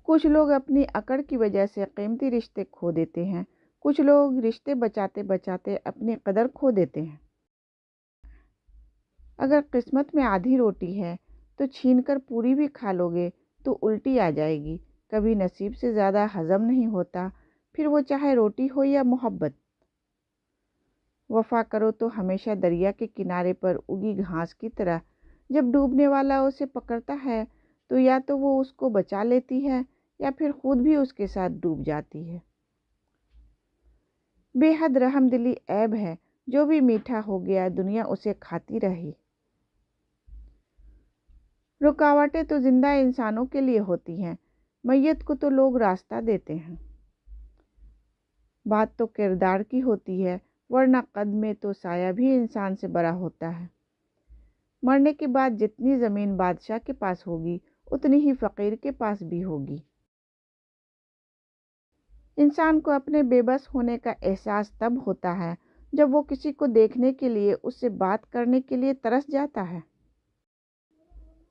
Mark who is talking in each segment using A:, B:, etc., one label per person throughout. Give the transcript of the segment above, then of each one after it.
A: کچھ لوگ اپنی اکڑ کی وجہ سے قیمتی رشتے کھو دیتے ہیں، کچھ لوگ رشتے بچاتے بچاتے اپنی قدر کھو دیتے ہیں۔ اگر قسمت میں آدھی روٹی ہے تو چھین کر پوری بھی کھا لو گے تو الٹی آ جائے گی۔ کبھی نصیب سے زیادہ ہضم نہیں ہوتا، پھر وہ چاہے روٹی ہو یا محبت۔ وفا کرو تو ہمیشہ دریا کے کنارے پر اگی گھاس کی طرح، جب ڈوبنے والا اسے پکڑتا ہے تو یا تو وہ اس کو بچا لیتی ہے یا پھر خود بھی اس کے ساتھ ڈوب جاتی ہے۔ بے حد رحم دلی عیب ہے، جو بھی میٹھا ہو گیا دنیا اسے کھاتی رہی۔ رکاوٹیں تو زندہ انسانوں کے لیے ہوتی ہیں، میت کو تو لوگ راستہ دیتے ہیں۔ بات تو کردار کی ہوتی ہے، ورنہ قد میں تو سایہ بھی انسان سے بڑا ہوتا ہے۔ مرنے کے بعد جتنی زمین بادشاہ کے پاس ہوگی اتنی ہی فقیر کے پاس بھی ہوگی۔ انسان کو اپنے بے بس ہونے کا احساس تب ہوتا ہے جب وہ کسی کو دیکھنے کے لیے، اس سے بات کرنے کے لیے ترس جاتا ہے۔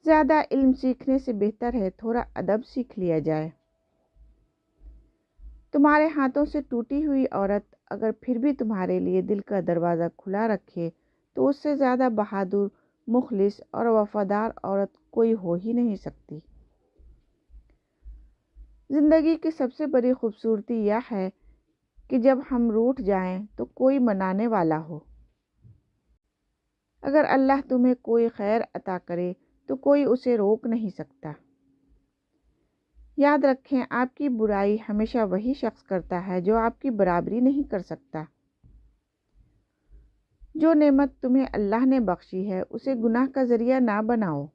A: زیادہ علم سیکھنے سے بہتر ہے تھوڑا ادب سیکھ لیا جائے۔ تمہارے ہاتھوں سے ٹوٹی ہوئی عورت اگر پھر بھی تمہارے لیے دل کا دروازہ کھلا رکھے تو اس سے زیادہ بہادر، مخلص اور وفادار عورت کوئی ہو ہی نہیں سکتی۔ زندگی کی سب سے بڑی خوبصورتی یہ ہے کہ جب ہم روٹھ جائیں تو کوئی منانے والا ہو۔ اگر اللہ تمہیں کوئی خیر عطا کرے تو کوئی اسے روک نہیں سکتا۔ یاد رکھیں، آپ کی برائی ہمیشہ وہی شخص کرتا ہے جو آپ کی برابری نہیں کر سکتا۔ جو نعمت تمہیں اللہ نے بخشی ہے اسے گناہ کا ذریعہ نہ بناؤ۔